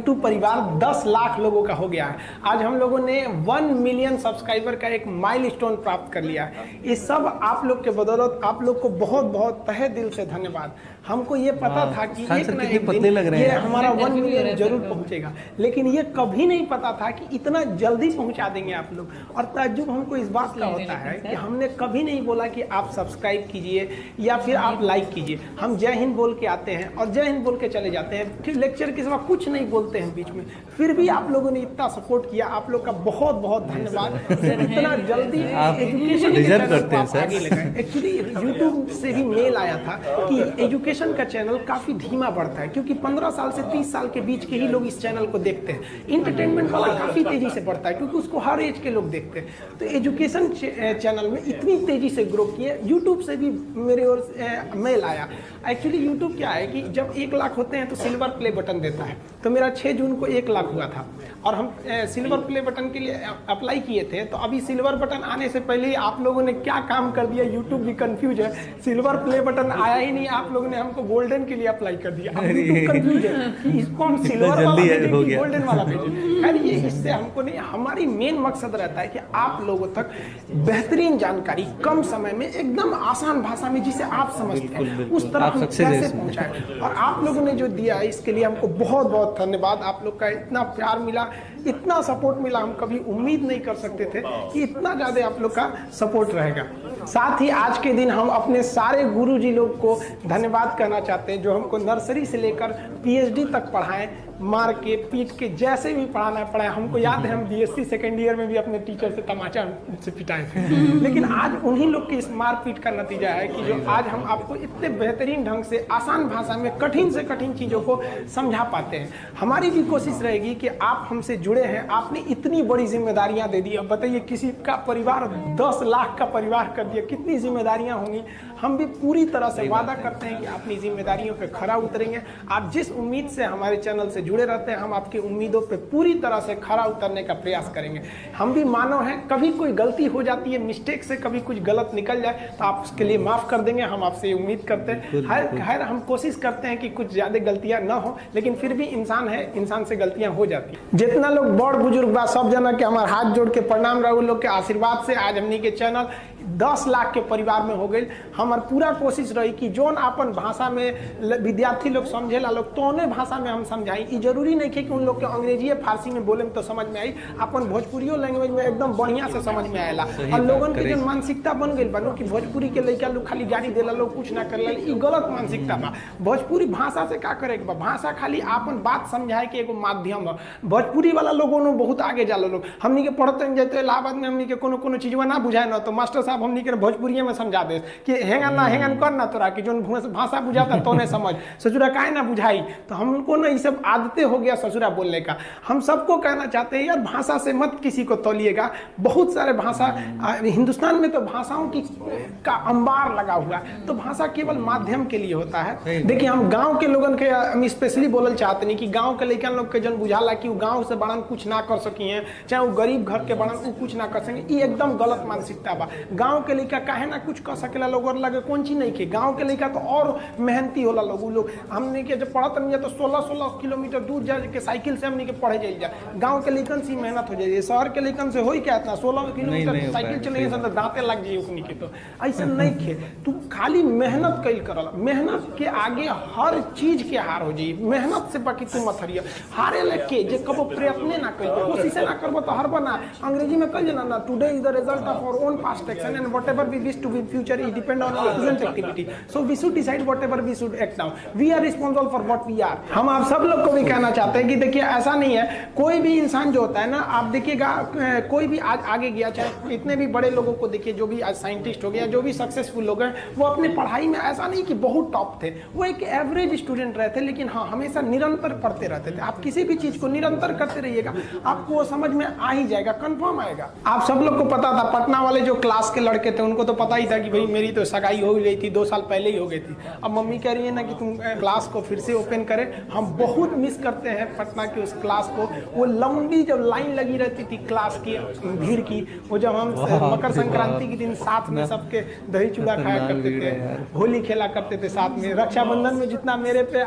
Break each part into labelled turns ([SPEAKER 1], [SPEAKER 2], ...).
[SPEAKER 1] YouTube परिवार 10 लाख लोगों का हो गया है। आज हम लोगों ने 1 मिलियन सब्सक्राइबर का एक माइलस्टोन प्राप्त कर लिया है। ये सब आप लोग के बदौलत, आप लोग को बहुत बहुत तहे दिल से धन्यवाद। हमको ये पता था कि एक ना एक दिन ये हमारा 1 मिलियन जरूर पहुंचेगा, लेकिन ये कभी नहीं पता था कि इतना जल्दी पहुंचा देंगे आप लोग। और ताज्जुब हमको इस बात का होता है कि हमने कभी नहीं बोला कि आप सब्सक्राइब कीजिए या फिर आप लाइक कीजिए। हम जय हिंद बोल के आते हैं और जय हिंद बोल के चले जाते हैं, फिर लेक्चर के सिवा कुछ नहीं बोलते हैं बीच में। फिर भी आप लोगों ने इतना सपोर्ट किया, आप लोग का बहुत बहुत धन्यवाद। इतना जल्दी एजुकेशन करते हैं आगे लगाए। एक्चुअली यूट्यूब से भी मेल आया था कि एजुकेशन का चैनल काफी धीमा बढ़ता है, क्योंकि 15 साल से 30 साल के बीच के ही लोग इस चैनल को देखते हैं। इंटरटेनमेंट वाला काफी तेजी से बढ़ता है, क्योंकि उसको हर एज के लोग देखते हैं। तो एजुकेशन चैनल में इतनी तेजी से ग्रो किए। यूट्यूब से भी मेरे ओर मेल आया। एक्चुअली यूट्यूब क्या है कि जब 1 लाख होते हैं तो सिल्वर प्ले बटन देता है। तो मेरा 6 जून को 1 लाख हुआ था और हम सिल्वर प्ले बटन के लिए अप्लाई किए थे। तो अभी सिल्वर बटन आने से पहले ही आप लोगों ने क्या काम कर दिया, यूट्यूब भी कंफ्यूज है। सिल्वर प्ले बटन आया ही नहीं, आप लोगों ने हमको गोल्डन के लिए अप्लाई कर दिया। अब यूट्यूब कंफ्यूज है कि इसको हम सिल्वर वाला भेजें कि गोल्डन वाला भेजें। खैर ये इससे हमको नहीं, हमारी मेन मकसद रहता है कि आप लोगों तक बेहतरीन जानकारी कम समय में एकदम आसान भाषा में जिसे आप समझते हैं उस तरह हम कैसे पहुंचाएं। और आप लोगों ने जो दिया इसके लिए हमको बहुत बहुत धन्यवाद। आप लोग का इतना प्यार मिला, इतना सपोर्ट मिला, हम कभी उम्मीद नहीं कर सकते थे कि इतना ज्यादा आप लोग का सपोर्ट रहेगा। साथ ही आज के दिन हम अपने सारे गुरुजी लोग को धन्यवाद कहना चाहते हैं, जो हमको नर्सरी से लेकर पीएचडी तक पढ़ाएं, मार के पीट के जैसे भी पढ़ाना पड़ा। हमको याद है हम बीएससी सेकेंड ईयर में भी अपने टीचर से तमाचा से पिटाए थे। लेकिन आज उन्हीं लोग के इस मार पीट का नतीजा है कि जो आज हम आपको इतने बेहतरीन ढंग से आसान भाषा में कठिन से कठिन चीज़ों को समझा पाते हैं। हमारी भी कोशिश रहेगी कि आप हमसे जुड़े हैं, आपने इतनी बड़ी जिम्मेदारियां दे दी। अब बताइए किसी का परिवार 10 लाख का परिवार कर दिया, कितनी जिम्मेदारियां होंगी। हम भी पूरी तरह से वादा करते हैं कि अपनी जिम्मेदारियों पे खरा उतरेंगे। आप जिस उम्मीद से हमारे चैनल से जुड़े रहते हैं, हम आपकी उम्मीदों पे पूरी तरह से खरा उतरने का प्रयास करेंगे। हम भी मानव हैं, कभी कोई गलती हो जाती है, मिस्टेक से कभी कुछ गलत निकल जाए तो आप उसके लिए माफ़ कर देंगे, हम आपसे उम्मीद करते हैं। हर हम कोशिश करते हैं कि कुछ ज़्यादा गलतियाँ ना हो, लेकिन फिर भी इंसान है, इंसान से गलतियाँ हो जाती हैं। जितना लोग बड़ बुजुर्ग बा सब जना के हमारे हाथ जोड़ के प्रणाम रहू। लोग के आशीर्वाद से आज हमनी के चैनल 10 लाख के परिवार में हो गई। हमार पूरा कोशिश रही कि जोन अपन भाषा में विद्यार्थी लोग समझेला लोग तो उन्हें भाषा में हम समझाई। ये जरूरी नहीं है कि उन लोग के अंग्रेजी फारसी में बोले में तो समझ में आई, अपन भोजपुरियो लैंग्वेज में एकदम बढ़िया से समझ में आएला। और लोगन के जो मानसिकता बन गई बनो कि भोजपुरी के लड़का लोग खाली गाड़ी देला, लोग कुछ ना करला, ये गलत मानसिकता बा। भोजपुरी भाषा से क्या करे बा, भाषा खाली अपन बात समझाए के एगो माध्यम है। भोजपुरी वाला लोगों ने बहुत आगे जाला लोग। हमनी के पढ़ते जाते इलाहाबाद में हमनी के कोनो चीजवा ना बुझाए ना तो मास्टर साहब हमनी के भोजपुरी में समझा दे कि हेंगन ना हेंगन कर ना तोरा कि जो भाषा बुझाता तो नहीं समझ, ससुरा काहे ना बुझाई। तो हमको ना ये सब आदतें हो गया ससुरा बोलने का। हम सबको कहना चाहते हैं यार भाषा से मत किसी को तोलिएगा। बहुत सारे भाषा हिंदुस्तान में तो भाषाओं की का अंबार लगा हुआ है, तो भाषा केवल माध्यम के लिए होता है। देखिए हम गाँव के लोगन के हम स्पेशली बोलल चाहते नहीं कि गाँव के लड़कन लोग के जन बुझाला कि वो गाँव से बड़न कुछ ना कर सकी हैं, चाहे वो गरीब घर के बड़न वो कुछ ना कर सकें, ये एकदम गलत मानसिकता बा। गाँव के लड़का काहे ना कुछ कर सकेला, लोग और लगे कौन चीज नहीं के। गांव के लड़का तो और मेहनती होला लोग हमने के जब पढ़त नहीं तो 16-16 किलोमीटर दूर जा के साइकिल से हमने के पढ़े जाइए। गांव के लड़कन से मेहनत हो जाइए, शहर के लड़कन से हो ही क्या इतना 16 किलोमीटर साइकिल चलेंगे तो दांते लग जाइए उकनी के। तो ऐसा नहीं खे, तू खाली मेहनत कैल करला, मेहनत के आगे हर चीज के हार हो जाइए। मेहनत से बाकी तू मत हरिया, हारे लगे जे कबो प्रयत्न ना कर, कोशिश ना करबो तो हर बना। अंग्रेजी में कह जना ना today is the result of our own past action and whatever we wish to be in future is depend on our present activity, so we should decide whatever we should act now, we are responsible for what we are। हम आप सब लोग को भी कहना चाहते हैं कि देखिए ऐसा नहीं है, कोई भी इंसान जो होता है ना, आप देखिएगा कोई भी आज आगे गया, चाहे इतने भी बड़े लोगों को देखिए जो भी आज साइंटिस्ट हो गया, जो भी सक्सेसफुल लोग हैं, वो अपने पढ़ाई में ऐसा नहीं कि बहुत टॉप थे, वो एक एवरेज स्टूडेंट रहे थे, लेकिन हाँ हमेशा निरंतर पढ़ते रहते थे। आप किसी भी चीज को निरंतर करते रहिएगा, आपको वो समझ में आ ही जाएगा, कंफर्म आएगा। आप सब लोग को पता था पटना वाले जो क्लास के लड़के थे उनको तो पता ही था कि भाई मेरी तो सगाई हो गई थी, 2 साल पहले ही हो गई थी। अब मम्मी कह रही है ना कि तुम क्लास को फिर से ओपन करें। हम बहुत मिस करते हैं पटना की उस क्लास को। वो लंबी जब लाइन लगी रहती थी क्लास की भीड़ की, वो जब हम मकर संक्रांति के दिन साथ में सबके दही चूड़ा खाया करते थे, होली खेला करते थे साथ में। रक्षाबंधन में जितना मेरे पे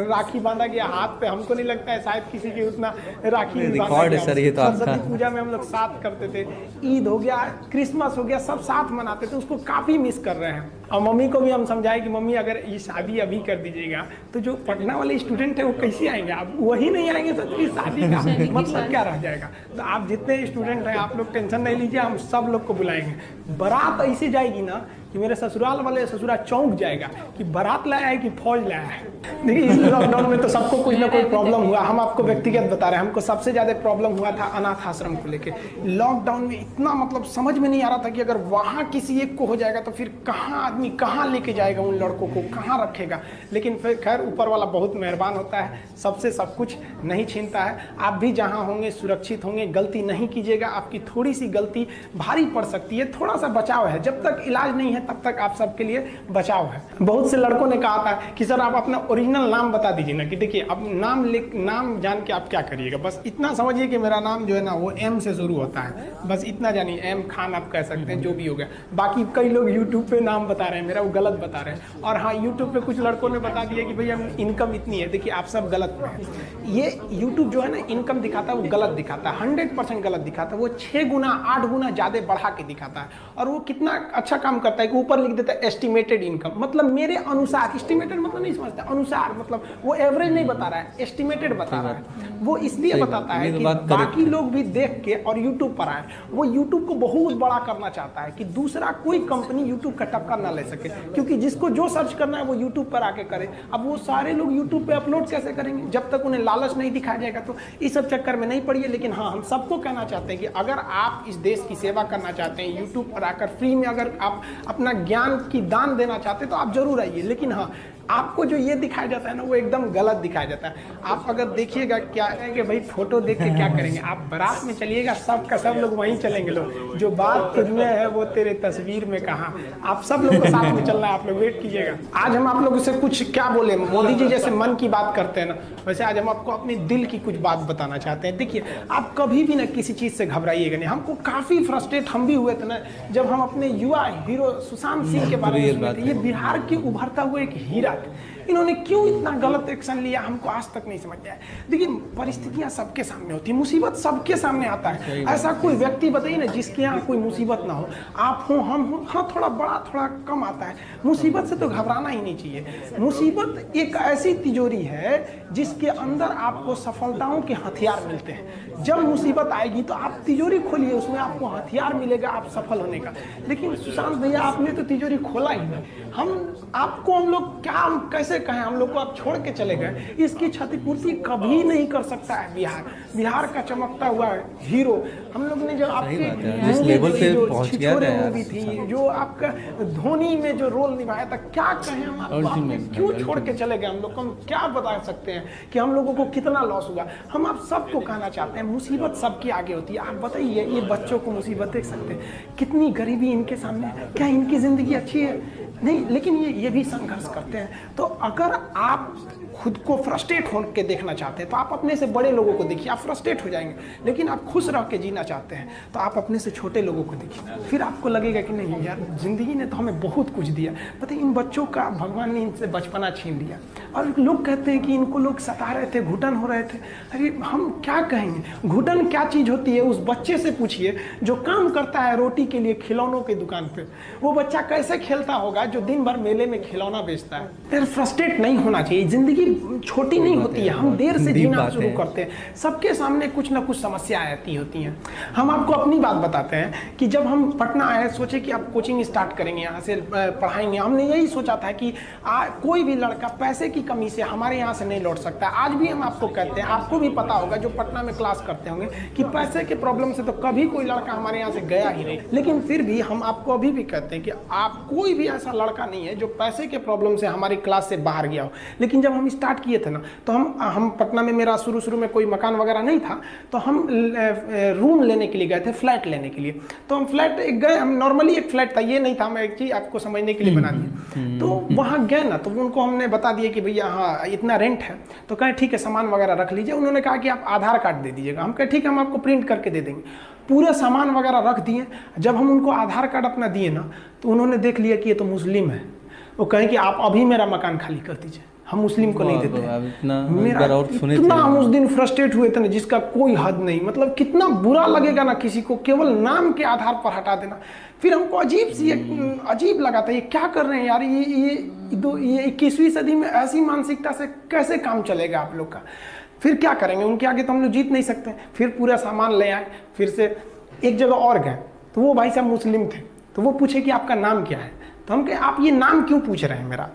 [SPEAKER 1] राखी बांधा गया हाथ पे, हमको नहीं लगता है शायद किसी के उतना राखी बांधा गया। सरस्वती पूजा में हम लोग साथ करते थे, ईद हो गया, क्रिसमस हो गया, सब साथ मनाते थे। उसको काफ़ी मिस कर रहे हैं। और मम्मी को भी हम समझाए कि मम्मी अगर ये शादी अभी कर दीजिएगा तो जो पटना वाले स्टूडेंट है वो कैसे आएंगे, आप वही नहीं आएंगे तो फिर शादी का मतलब क्या रह जाएगा। तो आप जितने स्टूडेंट हैं आप लोग टेंशन नहीं लीजिए, हम सब लोग को बुलाएंगे। बारात ऐसी जाएगी ना कि मेरे ससुराल वाले ससुरा चौंक जाएगा कि बारात लाया है कि फौज लाया है। देखिए इस लॉकडाउन में तो सबको कुछ ना कोई प्रॉब्लम हुआ। हम आपको व्यक्तिगत बता रहे हैं, हमको सबसे ज़्यादा प्रॉब्लम हुआ था अनाथ आश्रम को लेके। लॉकडाउन में इतना मतलब समझ में नहीं आ रहा था कि अगर वहाँ किसी एक को हो जाएगा तो फिर कहाँ आदमी कहाँ लेके जाएगा, उन लड़कों को कहाँ रखेगा। लेकिन फिर खैर ऊपर वाला बहुत मेहरबान होता है, सबसे सब कुछ नहीं छीनता है। आप भी जहाँ होंगे सुरक्षित होंगे, गलती नहीं कीजिएगा। आपकी थोड़ी सी गलती भारी पड़ सकती है, थोड़ा सा बचाव है। जब तक इलाज नहीं है तब तक आप सबके लिए बचाव है। बहुत से लड़कों ने कहा था कि सर आप अपना ओरिजिनल नाम बता दीजिए ना, कि देखिए अब नाम जान के आप क्या करिएगा, बस इतना समझिए कि मेरा नाम जो है ना वो एम से शुरू होता है, बस इतना जानिए। एम खान आप कह सकते हैं, जो भी हो गया। बाकी कई लोग यूट्यूब पे नाम बता रहे हैं मेरा, वो गलत बता रहे हैं। और हाँ, यूट्यूब पे कुछ लड़कों ने बता दिया कि भैया इनकम इतनी है। देखिए आप सब गलत हैं। ये यूट्यूब जो है ना इनकम दिखाता है वो गलत दिखाता है, 100% गलत दिखाता है। वो 6 गुना 8 गुना ज़्यादा बढ़ा के दिखाता है। और वो कितना अच्छा काम करता है कि ऊपर लिख देता है एस्टिमेटेड इनकम, मतलब मेरे अनुसार। एस्टिमेटेड मतलब नहीं समझता, अनुसार मतलब वो एवरेज नहीं बता रहा है, एस्टिमेटेड बता रहा है। वो इसलिए बताता है कि बाकी लोग भी देख के और यूट्यूब पर आए। वो यूट्यूब को बहुत बड़ा करना चाहता है कि दूसरा कोई कंपनी यूट्यूब का टक्कर ना ले सके, क्योंकि जिसको जो सर्च करना है वो यूट्यूब पर आके करे। अब वो सारे लोग यूट्यूब पे अपलोड कैसे करेंगे जब तक उन्हें लालच नहीं दिखाया जाएगा। तो इस सब चक्कर में नहीं पड़िए। लेकिन हाँ, हम सबको कहना चाहते हैं कि अगर आप इस देश की सेवा करना चाहते हैं, यूट्यूब पर आकर फ्री में अगर आप अपना ज्ञान की दान देना चाहते हैं तो आप जरूर आइए। लेकिन हाँ, आपको जो ये दिखाया जाता है ना वो एकदम गलत दिखाया जाता है। आप अगर देखिएगा क्या है कि भाई फोटो देख के क्या करेंगे, आप बारात में चलिएगा, सब का सब लोग वहीं चलेंगे। लोग जो बात तुझमें है वो तेरे तस्वीर में कहाँ। आप सब लोग को साथ में चलना है, आप लोग वेट कीजिएगा। आज हम आप लोगों से कुछ क्या बोले, मोदी जी जैसे मन की बात करते हैं ना, वैसे आज हम आपको अपने दिल की कुछ बात बताना चाहते हैं। देखिए आप कभी भी ना किसी चीज़ से घबराइएगा नहीं। हमको काफ़ी फ्रस्ट्रेट हम भी हुए थे ना जब हम अपने युवा हीरो सुशांत सिंह के बारे में सुने थे। ये बिहार के उभरता हुआ एक हीरा, इन्होंने क्यों इतना गलत एक्शन लिया हमको आज तक नहीं समझ आया। देखिए परिस्थितियां सबके सामने होती है, मुसीबत सबके सामने आता है। ऐसा कोई व्यक्ति बताइए ना जिसके यहाँ कोई मुसीबत ना हो। आप हो, हम हो, हाँ थोड़ा बड़ा थोड़ा कम आता है। मुसीबत से तो घबराना ही नहीं चाहिए। मुसीबत एक ऐसी तिजोरी है जिसके अंदर आपको सफलताओं के हथियार मिलते हैं। जब मुसीबत आएगी तो आप तिजोरी खोलिए, उसमें आपको हथियार मिलेगा आप सफल होने का। लेकिन सुशांत भैया आपने तो तिजोरी खोला ही नहीं। हम लोग क्या कैसे कहें, हम लोग को आप छोड़ के चले गए। इसकी क्षतिपूर्ति कभी नहीं कर सकता है बिहार का चमकता हुआ हीरो। हम लोग ने जो आपके लेवल पे पहुंच गया मूवी थी, जो आपका धोनी में जो रोल निभाया था, क्या कहें हम आपको क्यों छोड़ के चले गए। हम लोग को हम क्या बता सकते हैं कि हम लोगों को कितना लॉस हुआ। हम आप सबको कहना चाहते हैं मुसीबत सबके आगे होती है। आप बताइए ये बच्चों को मुसीबत देख सकते हैं, कितनी गरीबी इनके सामने, क्या इनकी जिंदगी अच्छी है? नहीं, लेकिन ये भी संघर्ष करते हैं। तो अगर आप खुद को फ्रस्ट्रेट होकर देखना चाहते हैं तो आप अपने से बड़े लोगों को देखिए, आप फ्रस्ट्रेट हो जाएंगे। लेकिन आप खुश रह के जीना चाहते हैं तो आप अपने से छोटे लोगों को देखिए, फिर आपको लगेगा कि नहीं यार जिंदगी ने तो हमें बहुत कुछ दिया। पता है इन बच्चों का भगवान ने इनसे बचपना छीन लिया। और लोग कहते हैं कि इनको लोग सता रहे थे, घुटन हो रहे थे। अरे हम क्या कहेंगे, घुटन क्या चीज़ होती है उस बच्चे से पूछिए जो काम करता है रोटी के लिए खिलौनों की दुकान पे। वो बच्चा कैसे खेलता होगा जो दिन भर मेले में खिलौना बेचता है। फिर फ्रस्ट्रेट नहीं होना चाहिए। जिंदगी छोटी नहीं होती है, हम देर से जीना शुरू करते हैं। सबके सामने कुछ ना कुछ समस्याएं आती होती हैं। हम आपको अपनी बात बताते हैं कि जब हम पटना आए, सोचे कि आप कोचिंग स्टार्ट करेंगे, यहाँ से पढ़ाएंगे। हमने यही सोचा था कि कोई भी लड़का पैसे की कमी से हमारे यहाँ से नहीं लौट सकता। आज भी हम आपको कहते हैं, आपको भी पता होगा जो पटना में क्लास करते होंगे, कि पैसे के प्रॉब्लम से तो कभी कोई लड़का हमारे यहाँ से गया ही नहीं। लेकिन फिर भी हम आपको अभी भी कहते हैं कि आप कोई भी ऐसा लड़का नहीं है जो पैसे के प्रॉब्लम से हमारी क्लास से बाहर गया हो। लेकिन जब हम इस स्टार्ट किए थे ना, तो हम पटना में, मेरा शुरू में कोई मकान वगैरह नहीं था, तो हम रूम लेने के लिए गए थे, फ्लैट लेने के लिए। तो हम फ्लैट गए, हम नॉर्मली एक फ्लैट था, ये नहीं था, मैं एक चीज़ आपको समझने के लिए बना दी। तो वहाँ गए ना, तो उनको हमने बता दिया कि भैया हाँ इतना रेंट है। तो कहें ठीक है सामान वगैरह रख लीजिए। उन्होंने कहा कि आप आधार कार्ड दे दीजिएगा। हम कहे ठीक है हम आपको प्रिंट करके दे देंगे। पूरे सामान वगैरह रख दिए। जब हम उनको आधार कार्ड अपना दिए ना, तो उन्होंने देख लिया कि ये तो मुस्लिम है। वो कहें कि आप अभी मेरा मकान खाली कर दीजिए, हम मुस्लिम को नहीं देते। इतना हम उस दिन फ्रस्ट्रेट हुए थे ना, जिसका कोई हद नहीं। मतलब कितना बुरा लगेगा ना किसी को केवल नाम के आधार पर हटा देना। फिर हमको अजीब लगा था, ये क्या कर रहे हैं यार, ये 21वीं सदी में ऐसी मानसिकता से कैसे काम चलेगा आप लोग का। फिर क्या करेंगे, उनके आगे तो हम लोग जीत नहीं सकते। फिर पूरा सामान ले आए। फिर से एक जगह और गए, तो वो भाई साहब मुस्लिम थे, तो वो पूछे कि आपका नाम क्या है। तो हम कहे आप ये नाम क्यों पूछ रहे हैं मेरा।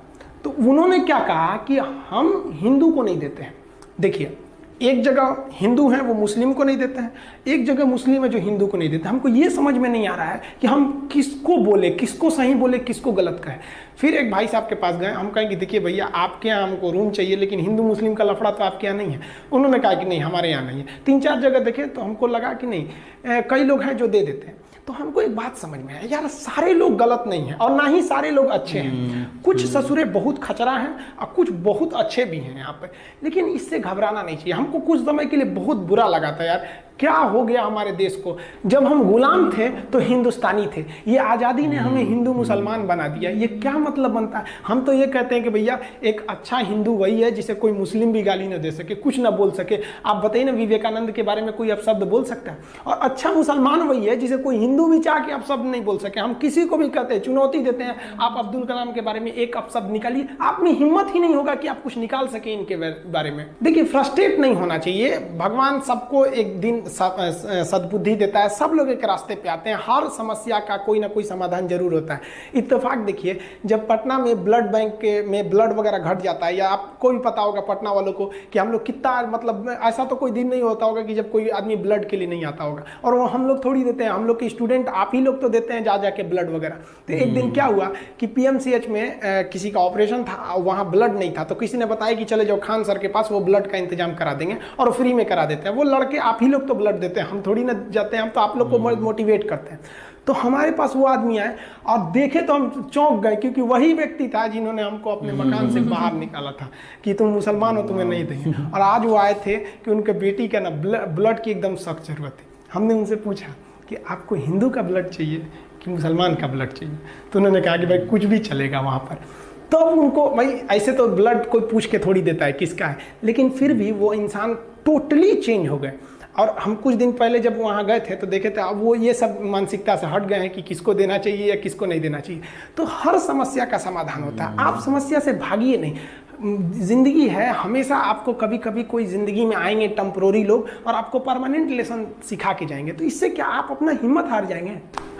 [SPEAKER 1] तो उन्होंने क्या कहा कि हम हिंदू को नहीं देते हैं। देखिए, एक जगह हिंदू हैं वो मुस्लिम को नहीं देते हैं, एक जगह मुस्लिम है जो हिंदू को नहीं देते। हमको ये समझ में नहीं आ रहा है कि हम किसको बोले, किसको सही बोले, किसको गलत कहें। फिर एक भाई साहब के पास गए, हम कहें कि देखिए भैया आपके यहाँ हमको रूम चाहिए, लेकिन हिंदू मुस्लिम का लफड़ा तो आपके यहाँ नहीं है। उन्होंने कहा कि नहीं हमारे यहाँ नहीं है। 3-4 जगह देखे तो हमको लगा कि नहीं, कई लोग हैं जो दे देते हैं। तो हमको एक बात समझ में आया, यार सारे लोग गलत नहीं हैं और ना ही सारे लोग अच्छे हैं। कुछ ससुरे बहुत खचरा हैं और कुछ बहुत अच्छे भी हैं यहाँ पे। लेकिन इससे घबराना नहीं चाहिए। हमको कुछ समय के लिए बहुत बुरा लगा था यार, क्या हो गया हमारे देश को। जब हम गुलाम थे तो हिंदुस्तानी थे, ये आज़ादी ने हमें हिंदू मुसलमान बना दिया। ये क्या मतलब बनता है। हम तो ये कहते हैं कि भैया एक अच्छा हिंदू वही है जिसे कोई मुस्लिम भी गाली न दे सके, कुछ ना बोल सके। आप बताइए ना, विवेकानंद के बारे में कोई अपशब्द बोल सकता है। और अच्छा मुसलमान वही है जिसे कोई हिंदू भी चाह के अपशब्द नहीं बोल सके। हम किसी को भी कहते हैं, चुनौती देते हैं, आप अब्दुल कलाम के बारे में एक अपशब्द निकालिए, आप में हिम्मत ही नहीं होगा कि आप कुछ निकाल सके इनके बारे में। देखिए, फ्रस्ट्रेट नहीं होना चाहिए। भगवान सबको एक दिन सद्बुद्धि देता है, सब लोग एक रास्ते पे आते हैं। हर समस्या का कोई ना कोई समाधान जरूर होता है। इत्तेफाक देखिए, जब पटना में ब्लड बैंक में ब्लड वगैरह घट जाता है, या आपको भी पता होगा पटना वालों को कि हम लोग कितना, मतलब ऐसा तो कोई दिन नहीं होता होगा कि जब कोई आदमी ब्लड के लिए नहीं आता होगा। और वो हम लोग थोड़ी देते हैं, हम लोग के स्टूडेंट आप ही लोग तो देते हैं जा जाके ब्लड वगैरह। तो एक दिन क्या हुआ कि PMCH में किसी का ऑपरेशन था, वहाँ ब्लड नहीं था। तो किसी ने बताया कि चले जाओ खान सर के पास, वो ब्लड का इंतजाम करा देंगे और फ्री में करा देते हैं। वो लड़के आप ही लोग तो ब्लड देते हैं, हम थोड़ी ना जाते हैं, हम तो आप लोग को मोटिवेट करते हैं। तो हमारे पास वो आदमी आए और देखे तो हम चौंक गए, क्योंकि वही व्यक्ति था जिन्होंने हमको अपने मकान से बाहर निकाला था कि तुम मुसलमान हो, तुम्हें नहीं देंगे। और आज वो आए थे कि उनके बेटी का ना ब्लड की एकदम सख्त जरूरत थी। हमने उनसे पूछा कि आपको हिंदू का ब्लड चाहिए कि मुसलमान का ब्लड चाहिए। तो उन्होंने कहा कि भाई कुछ भी चलेगा वहाँ पर। तो उनको भाई ऐसे तो ब्लड कोई पूछ के थोड़ी देता है किसका है, लेकिन फिर भी वो इंसान टोटली चेंज हो गए। और हम कुछ दिन पहले जब वहाँ गए थे तो देखे थे अब वो ये सब मानसिकता से हट गए हैं कि किसको देना चाहिए या किसको नहीं देना चाहिए। तो हर समस्या का समाधान होता है, आप समस्या से भागिए नहीं। जिंदगी है, हमेशा आपको कभी कभी कोई ज़िंदगी में आएंगे टेम्पोररी लोग और आपको परमानेंट लेसन सिखा के जाएंगे। तो इससे क्या आप अपना हिम्मत हार जाएंगे।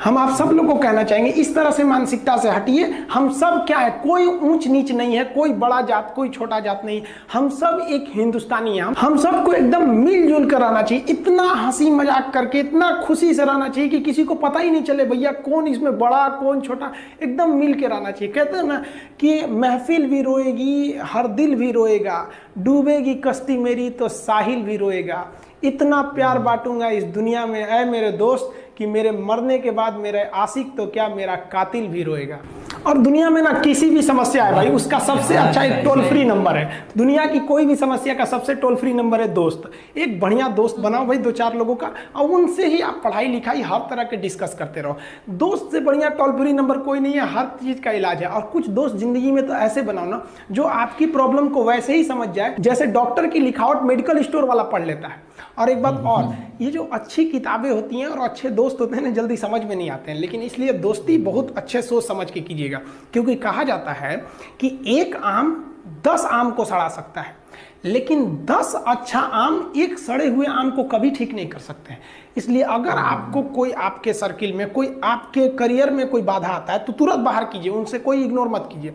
[SPEAKER 1] हम आप सब लोगों को कहना चाहेंगे इस तरह से मानसिकता से हटिए। हम सब क्या है, कोई ऊंच नीच नहीं है, कोई बड़ा जात कोई छोटा जात नहीं, हम सब एक हिंदुस्तानी हैं। हम सबको एकदम मिलजुल कर रहना चाहिए, इतना हंसी मजाक करके, इतना खुशी से रहना चाहिए कि किसी को पता ही नहीं चले भैया कौन इसमें बड़ा कौन छोटा, एकदम मिल के रहना चाहिए। कहते हैं ना कि महफिल भी रोएगी, हर दिल भी रोएगा, डूबेगी कश्ती मेरी तो साहिल भी रोएगा। इतना प्यार बांटूंगा इस दुनिया में ऐ मेरे दोस्त कि मेरे मरने के बाद मेरे आशिक तो क्या मेरा कातिल भी रोएगा। और दुनिया में ना किसी भी समस्या है भाई, उसका सबसे अच्छा एक टोल फ्री नंबर है। दुनिया की कोई भी समस्या का सबसे टोल फ्री नंबर है दोस्त। एक बढ़िया दोस्त बनाओ भाई, 2-4 लोगों का, और उनसे ही आप पढ़ाई लिखाई हर तरह के डिस्कस करते रहो। दोस्त से बढ़िया टोल फ्री नंबर कोई नहीं है, हर चीज़ का इलाज है। और कुछ दोस्त जिंदगी में तो ऐसे बनाओ ना जो आपकी प्रॉब्लम को वैसे ही समझ जाए जैसे डॉक्टर की लिखावट मेडिकल स्टोर वाला पढ़ लेता है। और एक बात और, ये जो अच्छी किताबें होती हैं और अच्छे दोस्त होते हैं ना, जल्दी समझ में नहीं आते हैं। लेकिन इसलिए दोस्ती बहुत अच्छे सोच समझ के कीजिएगा, क्योंकि कहा जाता है कि एक आम 10 आम को सड़ा सकता है, लेकिन 10 अच्छा आम एक सड़े हुए आम को कभी ठीक नहीं कर सकते हैं। इसलिए अगर आपको कोई आपके सर्किल में, कोई आपके करियर में कोई बाधा आता है तो तुरंत बाहर कीजिए, उनसे कोई इग्नोर मत कीजिए।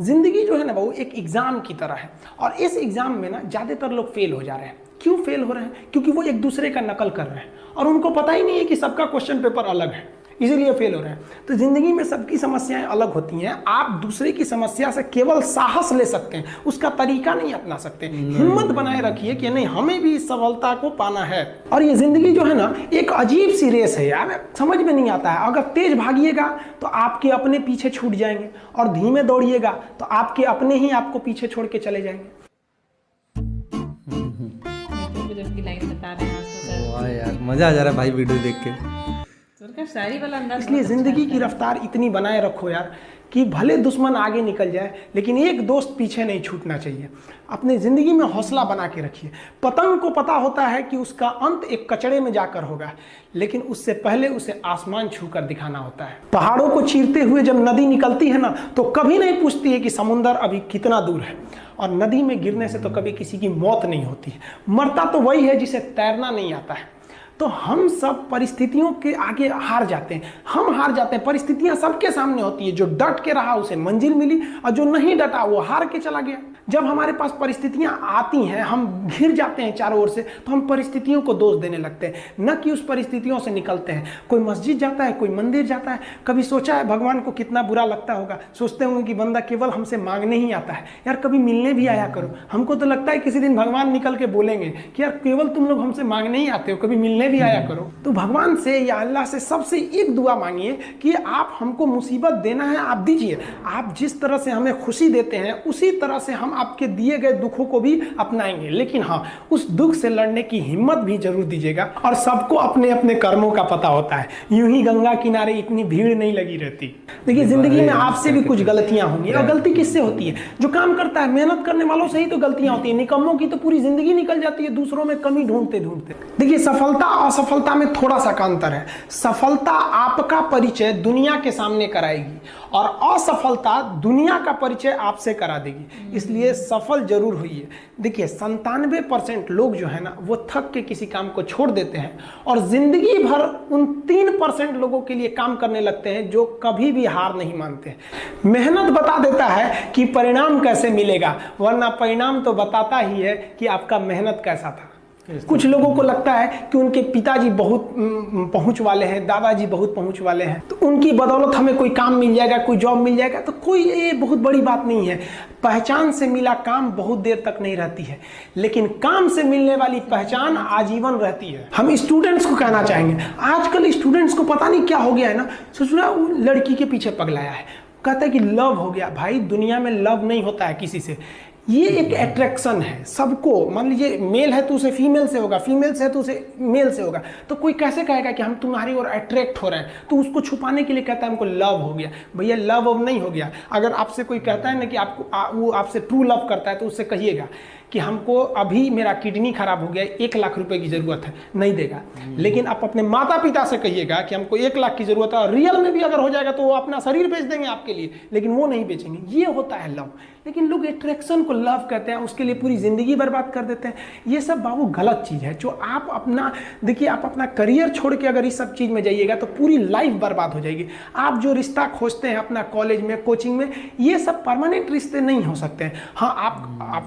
[SPEAKER 1] जिंदगी जो है ना वो एक एग्जाम की तरह है, और इस एग्जाम में ना ज़्यादातर लोग फेल हो जा रहे हैं। क्यों फेल हो रहे हैं? क्योंकि वो एक दूसरे का नकल कर रहे हैं और उनको पता ही नहीं है कि सबका क्वेश्चन पेपर अलग है। इसीलिए फेल हो रहे हैं। तो जिंदगी में सबकी समस्याएं अलग होती हैं। आप दूसरे की समस्या से केवल साहस ले सकते हैं, उसका तरीका नहीं अपना सकते। हिम्मत बनाए रखिए कि नहीं, हमें भी इस सफलता को पाना है। और ये जिंदगी जो है ना, एक अजीब सी रेस है यार, समझ में नहीं आता है। अगर तेज भागिएगा तो आपके अपने पीछे छूट जाएंगे, और धीमे दौड़िएगा तो आपके अपने ही आपको पीछे छोड़ के चले जाएंगे।
[SPEAKER 2] लाइन बता रहे हैं आपको।
[SPEAKER 3] वाह यार, मजा आ जा रहा है भाई वीडियो देख के।
[SPEAKER 2] शायरी वाला अंदाज।
[SPEAKER 1] इसलिए जिंदगी की रफ्तार इतनी बनाए रखो यार कि भले दुश्मन आगे निकल जाए लेकिन एक दोस्त पीछे नहीं छूटना चाहिए। अपनी जिंदगी में हौसला बना के रखिए। पतंग को पता होता है कि उसका अंत एक कचड़े में जाकर होगा, लेकिन उससे पहले उसे आसमान छूकर दिखाना होता है। पहाड़ों को चीरते हुए जब नदी निकलती है ना, तो कभी नहीं पूछती है कि समुंदर अभी कितना दूर है। और नदी में गिरने से तो कभी किसी की मौत नहीं होती है, मरता तो वही है जिसे तैरना नहीं आता है। तो हम सब परिस्थितियों के आगे हार जाते हैं, हम हार जाते हैं। परिस्थितियां सबके सामने होती है, जो डट के रहा उसे मंजिल मिली, और जो नहीं डटा वो हार के चला गया। जब हमारे पास परिस्थितियां आती हैं, हम घिर जाते हैं चारों ओर से, तो हम परिस्थितियों को दोष देने लगते हैं, न कि उस परिस्थितियों से निकलते हैं। कोई मस्जिद जाता है, कोई मंदिर जाता है, कभी सोचा है भगवान को कितना बुरा लगता होगा? सोचते होंगे कि बंदा केवल हमसे मांगने ही आता है। यार कभी मिलने भी आया करो। हमको तो लगता है किसी दिन भगवान निकल के बोलेंगे कि यार केवल तुम लोग हमसे मांगने ही आते हो, कभी मिलने भी आया करो। तो भगवान से या अल्लाह से सबसे एक दुआ मांगिए कि आप हमको मुसीबत देना है, आप दीजिए। आप जिस तरह से हमें खुशी देते हैं उसी तरह से हम आपके दिए गए दुखों को भी अपनाएंगे, लेकिन हाँ, उस दुख से लड़ने की हिम्मत भी जरूर दीजिएगा। और सबको अपने अपने कर्मों का पता होता है, यूं ही गंगा किनारे इतनी भीड़ नहीं लगी रहती। देखिए जिंदगी में आपसे भी कुछ गलतियां होंगी, और गलती किससे होती है? जो काम करता है, मेहनत करने वालों से ही तो गलतियां होती है। निकम्मों की तो पूरी जिंदगी निकल जाती है दूसरों में कमी ढूंढते ढूंढते। देखिए सफलता और असफलता में थोड़ा सा का अंतर है। सफलता आपका परिचय दुनिया के सामने कराएगी, और असफलता दुनिया का परिचय आपसे करा देगी। इसलिए सफल जरूर होइए। देखिए 97% लोग जो है ना, वो थक के किसी काम को छोड़ देते हैं, और जिंदगी भर उन 3% लोगों के लिए काम करने लगते हैं जो कभी भी हार नहीं मानते। मेहनत बता देता है कि परिणाम कैसे मिलेगा, वरना परिणाम तो बताता ही है कि आपका मेहनत कैसा था। कुछ लोगों को लगता है कि उनके पिताजी बहुत पहुंच वाले हैं, दादाजी बहुत पहुंच वाले हैं, तो उनकी बदौलत हमें कोई काम मिल जाएगा, कोई जॉब मिल जाएगा। तो कोई ये बहुत बड़ी बात नहीं है। पहचान से मिला काम बहुत देर तक नहीं रहती है, लेकिन काम से मिलने वाली पहचान आजीवन रहती है। हम स्टूडेंट्स को कहना चाहेंगे, आजकल स्टूडेंट्स को पता नहीं क्या हो गया है ना, सोचना लड़की के पीछे पगलाया है, कहता है कि लव हो गया। भाई दुनिया में लव नहीं होता है किसी से, ये एक अट्रैक्शन है सबको। मान लीजिए मेल है तो उसे फीमेल से होगा, फीमेल से है तो उसे मेल से होगा। तो कोई कैसे कहेगा कि हम तुम्हारी ओर अट्रैक्ट हो रहे हैं? तो उसको छुपाने के लिए कहता है हमको लव हो गया। भैया लव अब नहीं हो गया। अगर आपसे कोई कहता है ना कि आपको वो आपसे ट्रू लव करता है, तो उससे कहिएगा कि हमको अभी मेरा किडनी खराब हो गया, 1 लाख रुपए की जरूरत है, नहीं देगा। लेकिन आप अपने माता पिता से कहिएगा कि हमको 1 लाख की जरूरत है, और रियल में भी अगर हो जाएगा तो वो अपना शरीर बेच देंगे आपके लिए, लेकिन वो नहीं बेचेंगे। ये होता है लव। लेकिन लोग अट्रैक्शन को लव कहते हैं, उसके लिए पूरी जिंदगी बर्बाद कर देते हैं। ये सब बाबू गलत चीज है। जो आप अपना देखिए, आप अपना करियर छोड़ के अगर इस सब चीज में जाइएगा तो पूरी लाइफ बर्बाद हो जाएगी। आप जो रिश्ता खोजते हैं अपना कॉलेज में, कोचिंग में, ये सब परमानेंट रिश्ते नहीं हो सकते हैं। हाँ,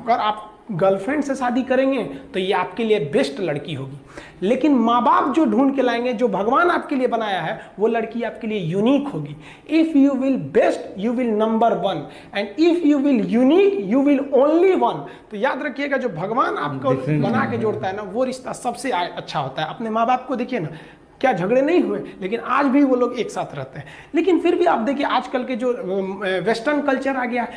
[SPEAKER 1] आप गर्लफ्रेंड से शादी करेंगे तो ये आपके लिए बेस्ट लड़की होगी, लेकिन माँ बाप जो ढूंढ के लाएंगे, जो भगवान आपके लिए बनाया है, वो लड़की आपके लिए यूनिक होगी। If you will best you will number 1, and if you will unique you will only 1। तो याद रखिएगा, जो भगवान आपको बना के जोड़ता है ना, वो रिश्ता सबसे अच्छा होता है। अपने माँ बाप को देखिए ना, क्या झगड़े नहीं हुए, लेकिन आज भी वो लोग एक साथ रहते हैं। लेकिन फिर भी आप देखिए आजकल के जो वेस्टर्न कल्चर आ गया,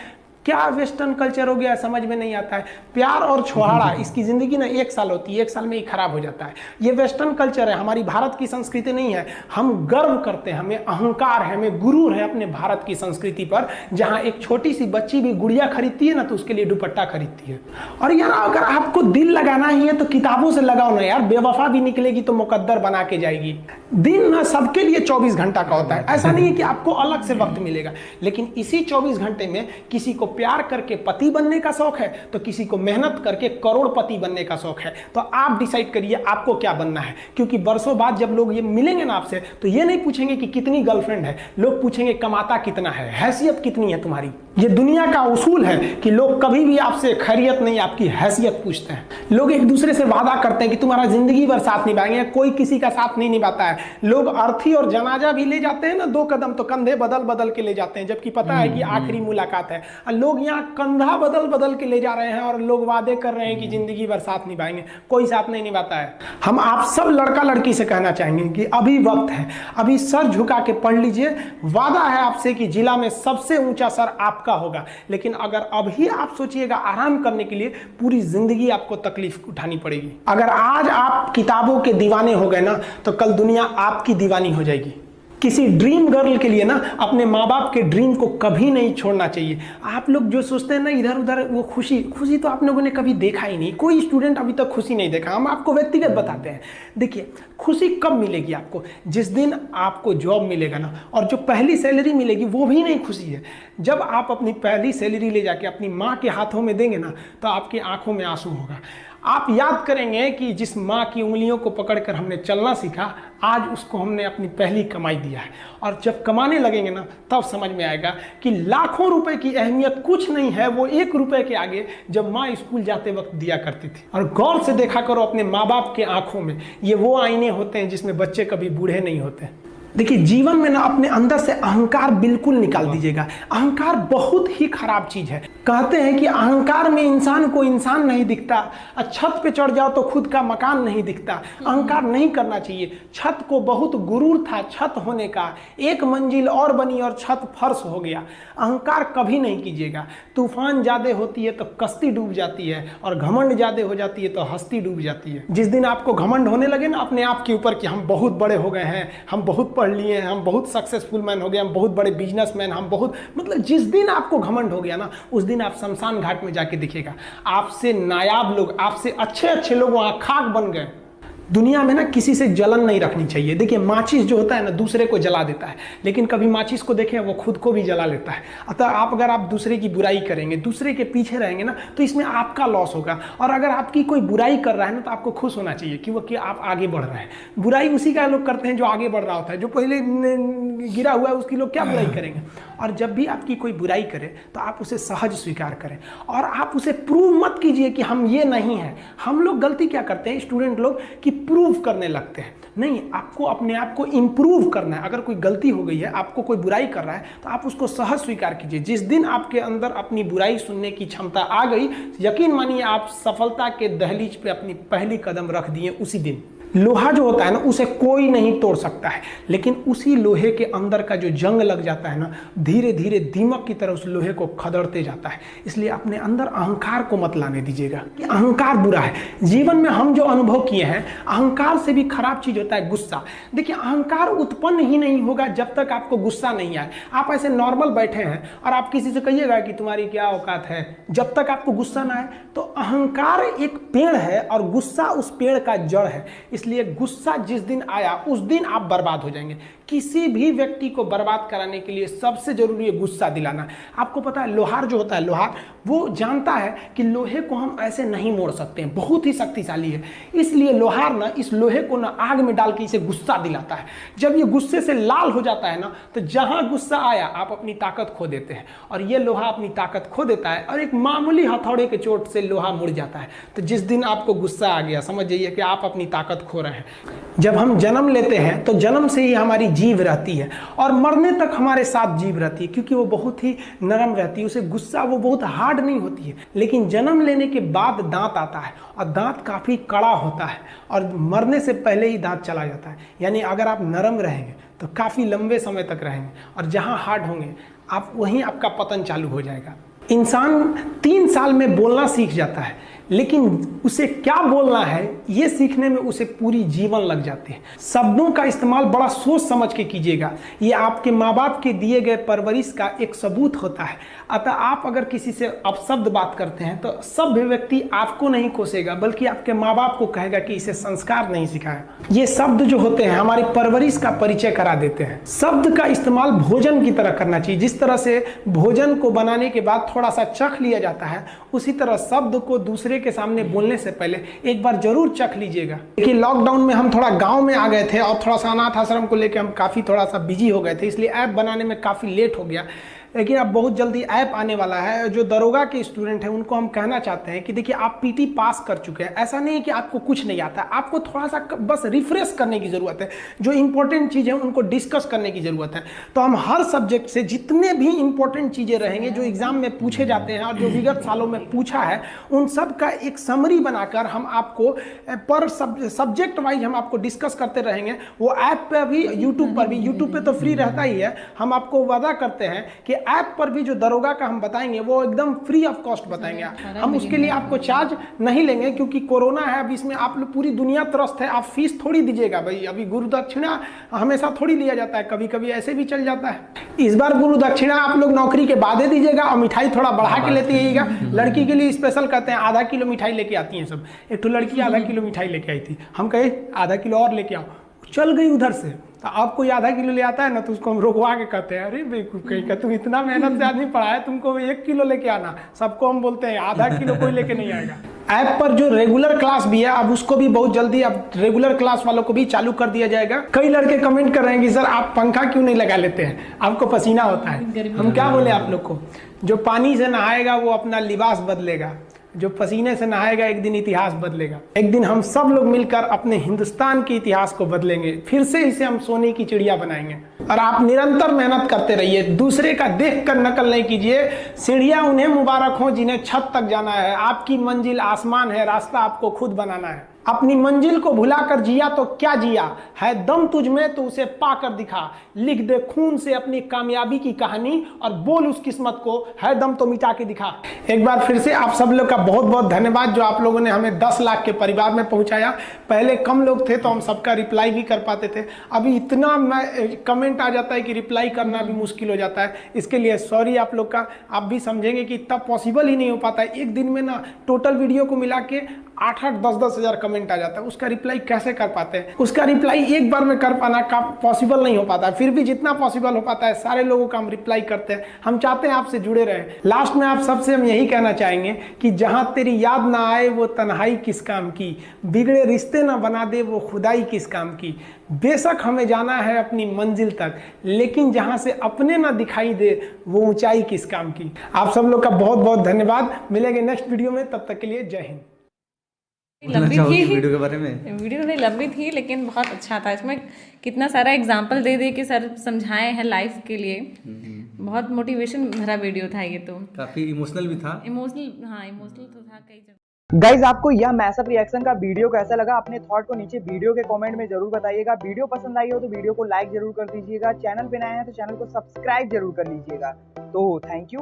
[SPEAKER 1] क्या वेस्टर्न कल्चर हो गया समझ में नहीं आता है। प्यार और छुहाड़ा, इसकी जिंदगी ना 1 साल होती है, 1 साल में ही खराब हो जाता है। ये वेस्टर्न कल्चर है, हमारी भारत की संस्कृति नहीं है। हम गर्व करते हैं, हमें अहंकार है, हमें गुरूर है अपने भारत की संस्कृति पर। जहाँ एक छोटी सी बच्ची भी गुड़िया खरीदती है ना, तो उसके लिए दुपट्टा खरीदती है। और यार अगर आपको दिल लगाना ही है तो किताबों से लगाओ ना यार। बेवफा भी निकलेगी तो मुकद्दर बना के जाएगी। दिन ना सबके लिए 24 घंटा का होता है। ऐसा नहीं है कि आपको अलग से वक्त मिलेगा, लेकिन इसी 24 घंटे में किसी को प्यार करके पति बनने का शौक है, तो किसी को मेहनत करके करोड़पति बनने का शौक है। तो आप डिसाइड करिए आपको क्या बनना है। क्योंकि बरसों बाद जब लोग ये मिलेंगे ना आपसे, तो ये नहीं पूछेंगे कि कितनी गर्लफ्रेंड है, लोग पूछेंगे कमाता कितना है, हैसियत कितनी है तुम्हारी। ये दुनिया का उसूल है कि लोग कभी भी आपसे खैरियत नहीं, आपकी हैसियत पूछते हैं। लोग एक दूसरे से वादा करते हैं कि तुम्हारा जिंदगी भर साथ निभाएंगे, कोई किसी का साथ नहीं निभाता है। लोग अर्थी और जनाजा भी ले जाते हैं ना 2 कदम, तो कंधे बदल बदल के ले जाते हैं, जबकि पता है कि आखिरी मुलाकात है। और लोग यहाँ कंधा बदल बदल के ले जा रहे हैं और लोग वादे कर रहे हैं कि जिंदगी भर साथ निभाएंगे, कोई साथ नहीं निभाता है। हम आप सब लड़का लड़की से कहना चाहेंगे कि अभी वक्त है, अभी सर झुका के पढ़ लीजिए। वादा है आपसे कि जिला में सबसे ऊंचा सर आपका होगा, लेकिन अगर अभी आप सोचिएगा आराम करने के लिए, पूरी जिंदगी आपको तकलीफ उठानी पड़ेगी। अगर आज आप किताबों के दीवाने हो गए ना, तो कल दुनिया आपकी दीवानी हो जाएगी। किसी ड्रीम गर्ल के लिए ना अपने माँ बाप के ड्रीम को कभी नहीं छोड़ना चाहिए। आप लोग जो सोचते हैं ना इधर उधर, वो खुशी तो आप लोगों ने कभी देखा ही नहीं। कोई स्टूडेंट अभी तक खुशी नहीं देखा। हम आपको व्यक्तिगत बताते हैं। देखिए, खुशी कब मिलेगी आपको? जिस दिन आपको जॉब मिलेगा ना, और जो पहली सैलरी मिलेगी वो भी नहीं खुशी है। जब आप अपनी पहली सैलरी ले जाके अपनी माँ के हाथों में देंगे ना, तो आपकी आंखों में आंसू होगा। आप याद करेंगे कि जिस माँ की उंगलियों को पकड़कर हमने चलना सीखा, आज उसको हमने अपनी पहली कमाई दिया है। और जब कमाने लगेंगे ना, तब समझ में आएगा कि लाखों रुपए की अहमियत कुछ नहीं है, वो 1 रुपए के आगे जब माँ स्कूल जाते वक्त दिया करती थी। और गौर से देखा करो अपने माँ बाप के आंखों में, ये वो आईने होते हैं जिसमें बच्चे कभी बूढ़े नहीं होते। देखिए, जीवन में ना अपने अंदर से अहंकार बिल्कुल निकाल दीजिएगा। अहंकार बहुत ही खराब चीज है। कहते हैं कि अहंकार में इंसान को इंसान नहीं दिखता, छत पे चढ़ जाओ तो खुद का मकान नहीं दिखता। अहंकार नहीं करना चाहिए। छत को बहुत गुरूर था छत होने का, 1 मंजिल और बनी और छत फर्श हो गया। अहंकार कभी नहीं कीजिएगा। तूफान ज्यादा होती है तो कश्ती डूब जाती है, और घमंड ज्यादा हो जाती है तो हस्ती डूब जाती है। जिस दिन आपको घमंड होने लगे ना अपने आप के ऊपर कि हम बहुत बड़े हो गए हैं, हम बहुत पढ़ लिए हैं, हम बहुत सक्सेसफुल मैन हो गए, हम बहुत बड़े बिजनेसमैन, हम बहुत, मतलब जिस दिन आपको घमंड हो गया ना, उस दिन आप शमशान घाट में जाके दिखेगा आपसे नायाब लोग, आपसे अच्छे लोग वहां खाक बन गए। दुनिया में ना किसी से जलन नहीं रखनी चाहिए। देखिए, माचिस जो होता है ना दूसरे को जला देता है, लेकिन कभी माचिस को देखें वो खुद को भी जला लेता है। अतः अगर आप दूसरे की बुराई करेंगे, दूसरे के पीछे रहेंगे ना, तो इसमें आपका लॉस होगा। और अगर आपकी कोई बुराई कर रहा है ना, तो आपको खुश होना चाहिए कि आप आगे बढ़ रहे हैं। बुराई उसी का लोग करते हैं जो आगे बढ़ रहा होता है। जो पहले गिरा हुआ है उसकी लोग क्या बुराई करेंगे? और जब भी आपकी कोई बुराई करे तो आप उसे सहज स्वीकार करें, और आप उसे प्रूव मत कीजिए कि हम ये नहीं हैं। हम लोग गलती क्या करते हैं स्टूडेंट लोग, कि प्रूव करने लगते हैं। नहीं, आपको अपने आप को इंप्रूव करना है। अगर कोई गलती हो गई है, आपको कोई बुराई कर रहा है, तो आप उसको सहज स्वीकार कीजिए। जिस दिन आपके अंदर अपनी बुराई सुनने की क्षमता आ गई, यकीन मानिए आप सफलता के दहलीज पे अपनी पहली कदम रख दिए उसी दिन। लोहा जो होता है ना, उसे कोई नहीं तोड़ सकता है, लेकिन उसी लोहे के अंदर का जो जंग लग जाता है ना, धीरे धीरे दीमक की तरह उस लोहे को खदड़ते जाता है। इसलिए अपने अंदर अहंकार को मत लाने दीजिएगा कि अहंकार बुरा है। जीवन में हम जो अनुभव किए हैं, अहंकार से भी खराब चीज होता है गुस्सा। देखिए, अहंकार उत्पन्न ही नहीं होगा जब तक आपको गुस्सा नहीं आए। आप ऐसे नॉर्मल बैठे हैं और आप किसी से कहिएगा कि तुम्हारी क्या औकात है, जब तक आपको गुस्सा ना आए। तो अहंकार एक पेड़ है और गुस्सा उस पेड़ का जड़ है। इसलिए गुस्सा जिस दिन आया उस दिन आप बर्बाद हो जाएंगे। किसी भी व्यक्ति को बर्बाद कराने के लिए सबसे जरूरी है गुस्सा दिलाना। आपको पता है, लोहार जो होता है, लोहार वो जानता है कि लोहे को हम ऐसे नहीं मोड़ सकते हैं, बहुत ही शक्तिशाली है। इसलिए लोहार ना इस लोहे को ना आग में डाल के इसे गुस्सा दिलाता है। जब ये गुस्से से लाल हो जाता है ना, तो जहां गुस्सा आया आप अपनी ताकत खो देते हैं, और ये लोहा अपनी ताकत खो देता है, और एक मामूली हथौड़े के चोट से लोहा मुड़ जाता है। तो जिस दिन आपको गुस्सा आ गया, समझ जाइए कि आप अपनी ताकत खो रहे हैं। जब हम जन्म लेते हैं तो जन्म से ही हमारी जीभ रहती है, और मरने तक हमारे साथ जीभ रहती है, क्योंकि वो बहुत ही नरम रहती है। उसे गुस्सा वो बहुत हार्ड नहीं होती है। लेकिन जन्म लेने के बाद दांत आता है, और दांत काफी कड़ा होता है, और मरने से पहले ही दांत चला जाता है। यानी अगर आप नरम रहेंगे तो काफी लंबे समय तक रहेंगे, और जहां हार्ड होंगे आप वहीं आपका पतन चालू हो जाएगा। इंसान 3 साल में बोलना सीख जाता है, लेकिन उसे क्या बोलना है ये सीखने में उसे पूरी जीवन लग जाती है। शब्दों का इस्तेमाल बड़ा सोच समझ के कीजिएगा। ये आपके माँ बाप के दिए गए परवरिश का एक सबूत होता है। अतः आप अगर किसी से अपशब्द बात करते हैं तो सभ्य व्यक्ति आपको नहीं कोसेगा, बल्कि आपके माँ बाप को कहेगा कि इसे संस्कार नहीं सिखाया। ये शब्द जो होते हैं हमारी परवरिश का परिचय करा देते हैं। शब्द का इस्तेमाल भोजन की तरह करना चाहिए। जिस तरह से भोजन को बनाने के बाद थोड़ा सा चख लिया जाता है, उसी तरह शब्द को दूसरे के सामने बोलने से पहले एक बार जरूर चख लीजिएगा। देखिए, लॉकडाउन में हम थोड़ा गांव में आ गए थे, और थोड़ा सा अनाथ आश्रम को लेकर हम काफी थोड़ा सा बिजी हो गए थे, इसलिए ऐप बनाने में काफी लेट हो गया। लेकिन अब बहुत जल्दी ऐप आने वाला है। जो दरोगा के स्टूडेंट हैं उनको हम कहना चाहते हैं कि देखिए आप पीटी पास कर चुके हैं, ऐसा नहीं है कि आपको कुछ नहीं आता, आपको थोड़ा सा बस रिफ्रेश करने की ज़रूरत है। जो इंपॉर्टेंट चीज़ है उनको डिस्कस करने की ज़रूरत है। तो हम हर सब्जेक्ट से जितने भी इंपॉर्टेंट चीज़ें रहेंगे जो एग्जाम में पूछे जाते हैं और जो विगत सालों में पूछा है, उन सब का एक समरी बनाकर हम आपको पर सब्जेक्ट वाइज हम आपको डिस्कस करते रहेंगे। वो ऐप पे भी, यूट्यूब पर भी, यूट्यूब पे तो फ्री रहता ही है। हम आपको वादा करते हैं कि ऐप पर भी जो दरोगा का हम बताएंगे वो एकदम फ्री ऑफ कॉस्ट बताएंगे। हम उसके लिए आपको चार्ज नहीं लेंगे क्योंकि कोरोना है, अब इसमें आप लोग पूरी दुनिया त्रस्त है, आप फीस थोड़ी दीजिएगा भाई। अभी गुरु दक्षिणा हमेशा थोड़ी लिया जाता है, कभी कभी ऐसे भी चल जाता है। इस बार गुरु दक्षिणा आप लोग नौकरी के बाद दीजिएगा और मिठाई थोड़ा बढ़ा के लेते आइएगा। लड़की के लिए स्पेशल कहते हैं, आधा किलो मिठाई लेके आती हैं सब। एक तो लड़की आधा किलो मिठाई लेके आई थी, हम कहे आधा किलो और लेके आओ, चल गई उधर से। तो आप कोई आधा किलो ले आता है ना तो उसको हम रोकवा के कहते हैं, अरे बेवकूफ कहीं का, तुम इतना मेहनत से आदमी पढ़ाया, तुमको 1 किलो लेके आना। सबको हम बोलते हैं आधा किलो कोई लेके नहीं आएगा। ऐप पर जो रेगुलर क्लास भी है, अब उसको भी बहुत जल्दी अब रेगुलर क्लास वालों को भी चालू कर दिया जाएगा। कई लड़के कमेंट कर रहे हैं कि सर आप पंखा क्यों नहीं लगा लेते हैं, आपको पसीना होता है। हम क्या बोले आप लोग को, जो पानी से नहाएगा वो अपना लिबास बदलेगा, जो पसीने से नहाएगा एक दिन इतिहास बदलेगा। एक दिन हम सब लोग मिलकर अपने हिंदुस्तान के इतिहास को बदलेंगे, फिर से इसे हम सोने की चिड़िया बनाएंगे। और आप निरंतर मेहनत करते रहिए, दूसरे का देख कर नकल नहीं कीजिए। सीढ़ियां उन्हें मुबारक हो जिन्हें छत तक जाना है, आपकी मंजिल आसमान है, रास्ता आपको खुद बनाना है। अपनी मंजिल को भुलाकर जिया तो क्या जिया, है दम तुझ में तो उसे पाकर दिखा। लिख दे खून से अपनी कामयाबी की कहानी और बोल उस किस्मत को, है दम तो मिटा के दिखा। एक बार फिर से आप सब लोग का बहुत बहुत धन्यवाद जो आप लोगों ने हमें 10 लाख के परिवार में पहुंचाया। पहले कम लोग थे तो हम सबका रिप्लाई भी कर पाते थे, अभी इतना कमेंट आ जाता है कि रिप्लाई करना भी मुश्किल हो जाता है। इसके लिए सॉरी आप लोग का। आप भी समझेंगे कि इतना पॉसिबल ही नहीं हो पाता है। एक दिन में ना टोटल वीडियो को मिला के 8-8, 10-10 हज़ार कमेंट आ जाता है, उसका रिप्लाई कैसे कर पाते हैं। उसका रिप्लाई एक बार में कर पाना का पॉसिबल नहीं हो पाता है, फिर भी जितना पॉसिबल हो पाता है सारे लोगों का हम रिप्लाई करते हैं। हम चाहते हैं आपसे जुड़े रहें। लास्ट में आप सबसे हम यही कहना चाहेंगे कि जहां तेरी याद ना आए वो तन्हाई किस काम की, बिगड़े रिश्ते ना बना दे वो खुदाई किस काम की। बेशक हमें जाना है अपनी मंजिल तक, लेकिन जहां से अपने ना दिखाई दे वो ऊंचाई किस काम की। आप सब लोग का बहुत बहुत धन्यवाद। मिलेंगे नेक्स्ट वीडियो में, तब तक के लिए जय हिंद।
[SPEAKER 2] लंबी थी
[SPEAKER 3] वीडियो के बारे में,
[SPEAKER 2] वीडियो नहीं लंबी थी लेकिन बहुत अच्छा था। इसमें कितना सारा एग्जाम्पल दे दे के सर समझाए हैं लाइफ के लिए। बहुत मोटिवेशन भरा वीडियो था ये, तो
[SPEAKER 3] काफी इमोशनल भी था।
[SPEAKER 2] इमोशनल, हाँ इमोशनल तो था कई जगह।
[SPEAKER 4] गाइज आपको यह मैशअप रिएक्शन का वीडियो कैसा लगा, अपने थॉट को नीचे वीडियो के कमेंट में जरूर बताइएगा। वीडियो पसंद आई हो तो वीडियो को लाइक जरूर कर दीजिएगा। चैनल पे नए हैं तो चैनल को सब्सक्राइब जरूर कर लीजिएगा। तो थैंक यू।